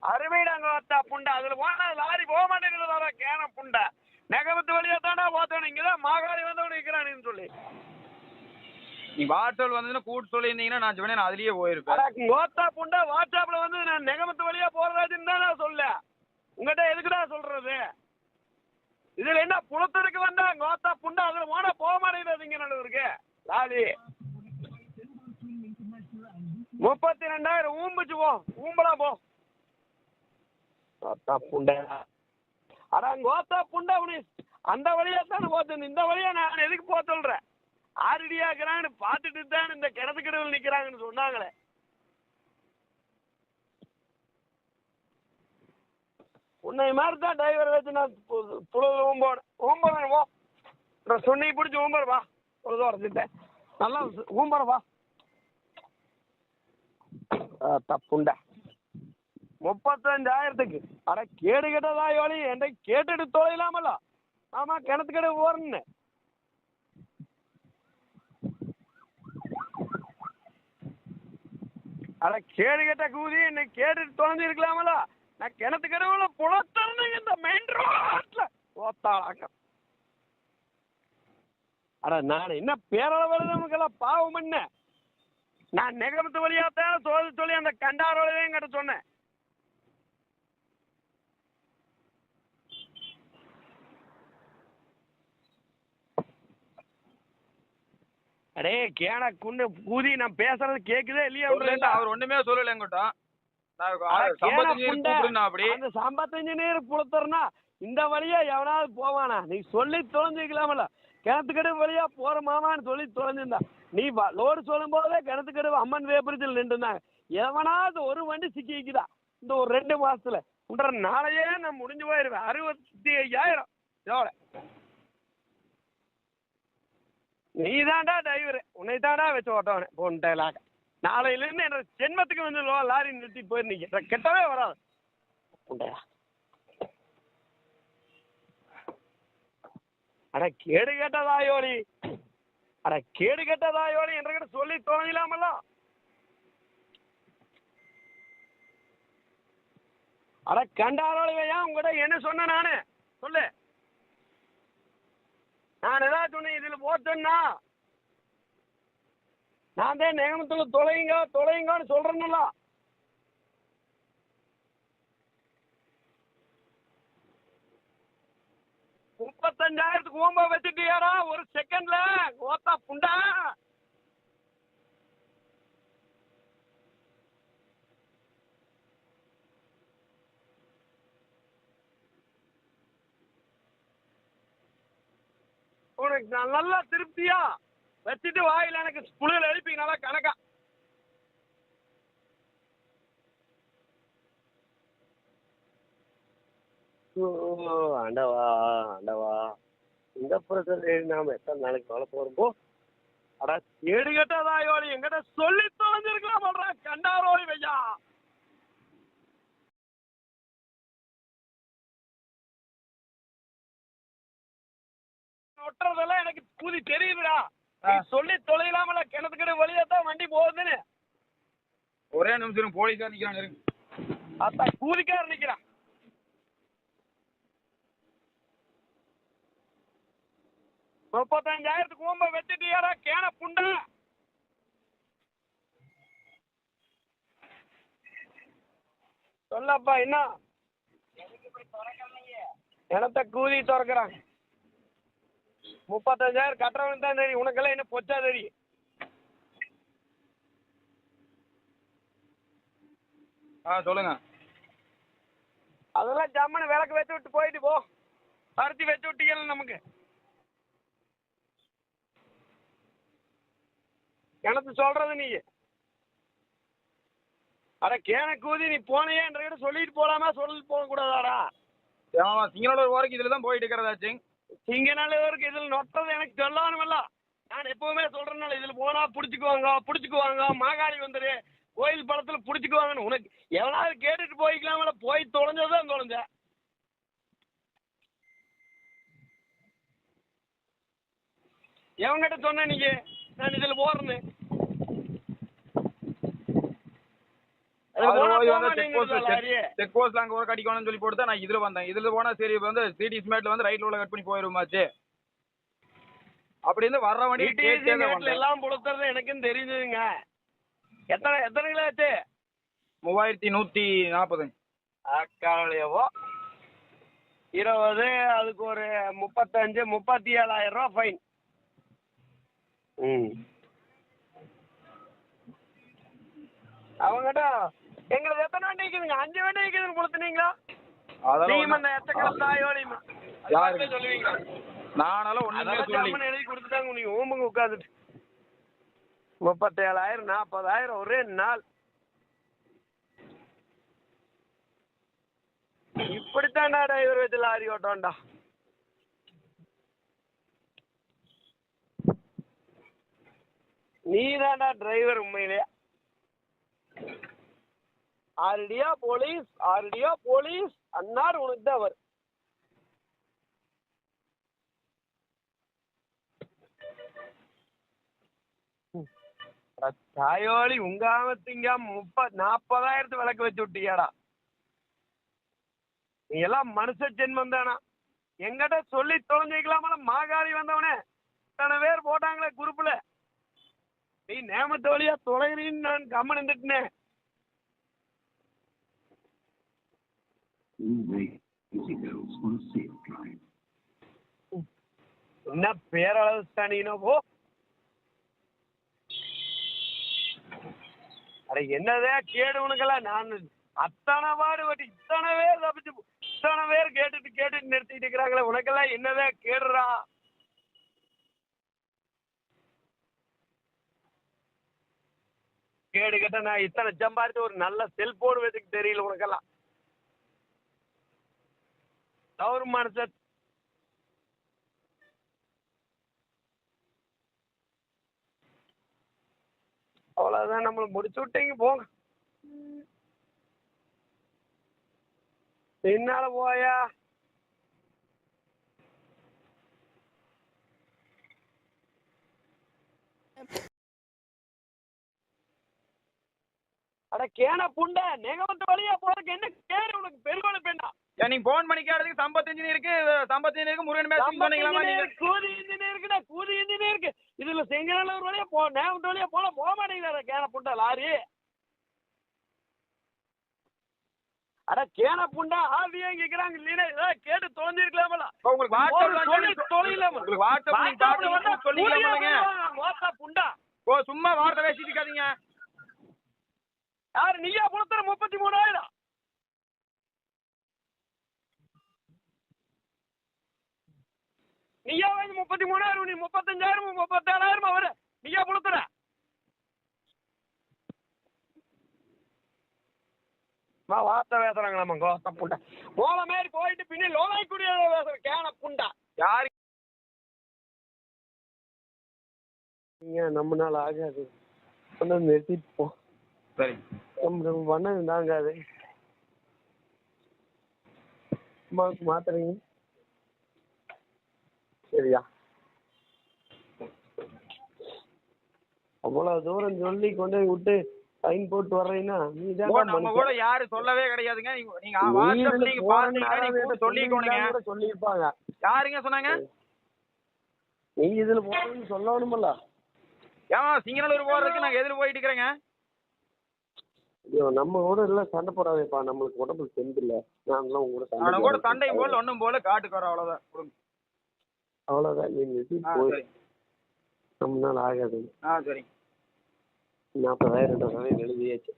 அருமைடாங்க வாத்தா புண்டை அதில் போனா லாரி போக மாட்டேங்குது கேன புண்டை நெகமத்து வழியா தாண்டா போத்தவன் இங்கதான் மாகாளி வந்தவன் நிற்கிறான்னு சொல்லி நீ வாட்ஸ்அப்ல வந்து கூட்டு சொல்லியிருந்தீங்கன்னா நான் சொன்னேன் அதுலயே போயிருப்பேன். கோத்தா புண்டை வாட்ஸ்அப்ல வந்து நான் நெகமத்து வழியா போறதாச்சுன்னு தான் நான் சொல்ல உங்ககிட்ட எதுக்குடா சொல்றது இதுல என்ன புலத்தருக்கு வந்தா கோத்தா புண்டை அதுல போனா போக மாட்டேங்குது இங்க நல்லவருக்கு லாரி 32,000 ஊம்பிச்சு போ ஊம்பலா போ கோத்தா புண்டை அடா கோத்தா புண்டை அந்த வழியா தானே போத்து இந்த வழியா நான் எதுக்கு போக சொல்றேன் ஆரடியாக்குறான்னு பார்த்துட்டு தான் இந்த கிணத்து கிடவில் நிற்கிறாங்கன்னு சொன்னாங்களே உன்னை மாதிரி தான் டிரைவர் வச்சு நான் புழுது ஊம்பணும் போ சொன்னி பிடிச்சி ஊம்பர் வா பொழுது உடச்சிட்டேன் நல்லா ஊம்பர் வா தப்புண்டா 35,000க்கு அட கேடு கேட்டதா யோலி என்கிட்ட கேட்டுட்டு தொலைலாமல்ல ஆமா கிணத்து கடை போறேன்னு அட கேடு கேட்ட கூதி என்னை கேட்டுட்டு தொலைஞ்சிருக்கலாமல்ல நான் கிணத்து கடவுள புலத்தன்னு இந்த மெயின் ரோட்ல ஓத்தாளாக்க அட நான் என்ன பேரளவுக்கெல்லாம் பாவம் பண்ண நான் நெகமத்து வழியாத்தான் சொல்லி அந்த கண்டாரோடையும் கிட்ட சொன்னேன் அடே கேன குன்னு கூதி நான் பேசுறது கேக்குதே இல்லையா அவர் ஒண்ணுமே சொல்லல எங்கிட்ட அந்த 55 புலத்தர்னா இந்த வழியா எவனாவது போவானா நீ சொல்லி தொலைஞ்சிக்கலாமல கிணத்துக்கடை வழியா போற மாமான்னு சொல்லி தொலைஞ்சிருந்தா நீ லோடு சொல்லும் போதே கிணத்துக்கடை அம்மன் வேப்பரிச்சல் நின்றுருந்தாங்க எவனாவது ஒரு வண்டி சிக்கிக்குதா இந்த ஒரு 2 மாசத்துல உன்ற நாளையே நான் முடிஞ்சு போயிருவேன் 65,000 எவ்வளோ நீ தாண்டா டிரைவர் உன்னை தாண்டா வச்சு ஓட்டவனே போன்ட்டேலாக நாளையிலேருந்து என்ன ஜென்மத்துக்கு வந்து லாரி நிறுத்தி போயிருந்தீங்க கெட்டவே வராது அட கேடு கேட்டதாயோலி அட கேடு கேட்டதாயோலி என்ற சொல்லி தொலைலாமல்ல அட கண்டாரோலியா உங்ககிட்ட என்ன சொன்ன நானு சொல்லு நான் ஏதாவது சொன்னேன் இதுல போச்சேன்னா நான் தான் நேமத்துல தொலைங்கன்னு சொல்றேன்ல $35,000க்கு ஓம்ப வச்சுட்டியாரா ஒரு செகண்ட்ல ஓத்தா புண்டா உனக்கு நல்லா திருப்தியா வச்சுட்டு வாயில எனக்கு புளியில் எழுப்பி நல்லா கணக்கா ஆண்டவா ஆண்டவா இந்த பிரச்சனை நாம எத்தனை நாளைக்கு வாழ போறோம்போ அடா கேடு கேட்டதாயோலி எங்கிட்ட சொல்லி தொலைஞ்சிருக்கலாம் சொல்றா கண்டாரோலி வையா ஒட்டுறதெல்லாம் எனக்கு கூதி தெரியுதுடா நீ சொல்லி தொலைலாமல கிணத்துக்கிட்ட வழியா தான் வண்டி போகுதுன்னு ஒரே நிமிஷம் போலீஸார் நிக்கிறாங்க அதான் கூதிக்காரர் நிக்கிறான் $35,000க்கு ஓம்ப வச்சுட்டியாரா கேன புண்டை சொல்லப்பா என்ன எனத்த கூதி திறக்கிறாங்க 35,000 கட்டுறவனுக்கு தான் தெரியும் உனக்கெல்லாம் என்ன பொச்சா தெரியும் சொல்லுங்க அதெல்லாம் ஜம்முன்னு விளக்கு வச்சு விட்டு போயிட்டு போ பருத்தி வச்சு விட்டீங்கல்ல நமக்கு எனக்கு சொல்றது நீ அட கேன கூதி நீ போனையே என்ற சொல்லிட்டு போலாமா சொல்லிட்டு போக கூடாதாடா சிங்கநல்லூர் வரைக்கும் இதுல தான் போயிட்டு இருக்கிறதாச்சு சிங்கநல்லூருக்கு இதில் நொட்டது எனக்கு சொல்லணுமல்ல நான் எப்பவுமே சொல்றேன்னால இதுல போனா பிடிச்சிக்குவாங்க மாகாளி வந்துரு கோயில் படத்துல பிடிச்சிக்குவாங்கன்னு உனக்கு எவனாவது கேட்டுட்டு போய்க்கலாமல போய் தொலைஞ்சதான் தொலைஞ்ச எவங்கிட்ட சொன்ன நீங்க நான் இதுல போறேன்னு செக் போஸ்ட்ல அங்க ஒரு கடிக்கணும்னு சொல்லி போட்டு நான் இதுல வந்தேன். இதுல போனா சரி வந்து சிடி ஸ்மார்ட்ல வந்து ரைட்ல உள்ள கட் பண்ணி போயிருமாச்சு. அப்படி இருந்து வர்ற வண்டி எல்லாம் புளுத்துறது எனக்கும் தெரியுதுங்க. எத்தனை எத்தனை கிலோ ஆச்சு? 3140. அக்காலையவோ 20 அதுக்கு ஒரு 35 37,000 ரூபா ஃபைன். அவங்ககிட்ட எங்களுக்கு எத்தனை வண்டி இருக்குதுங்க? 5 வண்டி இருக்குதுன்னு கொடுத்துனீங்களா? சொல்லுவீங்க நானால ஒண்ணுமே எழுதி கொடுத்துட்டாங்க. நீங்க ஓம்புங்க உட்காந்துட்டு 37,000 40,000 ஒரே நாள். இப்படித்தான்டா டிரைவர் வச்சு லாரி ஓட்டோண்டா. நீ தான்டா டிரைவர் உண்மையிலே. ஆர்டியா போலீஸ் அன்னார் உனக்கு தான் வரும். தாயோலி உங்காம திங்காம 40,000 விளக்கு வச்சு விட்டியாடா. நீ எல்லாம் மனுஷ ஜென்மம் தானா? எங்கிட்ட சொல்லி தொலைஞ்சிக்கலாமல மாகாளி வந்தவனே இத்தனை பேர் போட்டாங்களே குரூப்ல. நீ நேமத்தோழியா தொலைகிறீன்னு நான் கம்மன் இருந்துட்டேன். என்ன பேரளவு தானீனோ போ. அட என்னதே கேடு உனக்கெல்லாம். நான் அத்தனை பாடுபட்டு இத்தனை பேர் தப்பிச்சு இத்தனை பேர் கேட்டுட்டு நிறுத்திட்டு இருக்கிறாங்களே உனக்கெல்லாம் என்னதே கேடுறா. கேடு கேட்ட நான் இத்தனை சம்பாதிச்சு ஒரு நல்ல செல்போன் வச்சுக்கு தெரியல உனக்கெல்லாம். ஒரு மனுஷன் அவ்வளவுதான். நம்மள முடிச்சு விட்டீங்க போங்க. பின்னால போயா அட கேன புண்டை நெகமத்த வழியா போறதுக்கு என்ன கேடு உனக்கு? பெருகோள பெண்ணா நீங்க போன் பண்ணி கேட்டதுக்கு சம்பத் இன்ஜினியருக்கு முருகன் மேட்ச் சொன்னீங்களா? நீங்க கூதி இன்ஜினியருக்கு இதுல செங்கநல்லூர் வழியா நேமத்து வழியா போக மாட்டேங்கிறாரு கேன புண்டை லாரி. அட கேன புண்டா ஆவியா கேக்குறாங்க இல்லீனா ஏதாவது கேட்டு தொலைஞ்சிருக்கலாமல. உங்களுக்கு வாட்ஸ்அப்ல தொலைலாம உங்களுக்கு வாட்ஸ்அப்ல நீங்க பாத்து சொல்லிக்கலாம்லங்க. மோசா புண்டா சும்மா வார்த்தை பேசிட்டு இருக்காதீங்க. யாரு நீயா புலத்தர 33,000? நீயா வாங்கி 33,000 நீ 35,000 37,000 வர நீயா புலத்தர. வார்த்தை பேசுறாங்களாமா கோத்த புண்டா. மோள மாதிரி போயிட்டு பின்னி லோலாய்க்குடிய பேசுற கேன புண்டா. யாரு நீங்க நம்மனால ஆகாது. கொஞ்சம் நிறுத்திட்டு போ. சரி நம்ம பண்ணது தாங்காது. அம்மாவுக்கு மாத்துறீங்க சரியா? அவ்வளவு தூரம் சொல்லி கொண்டு விட்டு சைன் போட்டு வர்றீங்கன்னா நீ தான் நம்ம கூட யாரு சொல்லவே கிடையாதுங்க. நீங்க வாட்ஸ்அப் நீங்க பாருங்க சொல்லிக்கோங்க. சொல்லிருப்பாங்க. யாருங்க சொன்னாங்க? நீங்க இதுல போறீங்கன்னு சொல்லணும்ல. ஏமா சிங்கநல்லூர் போறதுக்கு நாங்க எதிர போயிட்டு இருக்கிறேங்க. ஐயோ நம்ம கூட எல்லாம் சண்டை போடாதேப்பா. நம்மளுக்கு உடம்புல தெம்பு இல்ல. நான்லாம் உங்க கூட சண்டையும் போல ஒண்ணும் போல காட்டுக்கு வர அவ்வளவுதான். அவ்வளவுதான். நீங்க போய் நம்மளால ஆகாது. சரி 40,000 எழுதியாச்சு.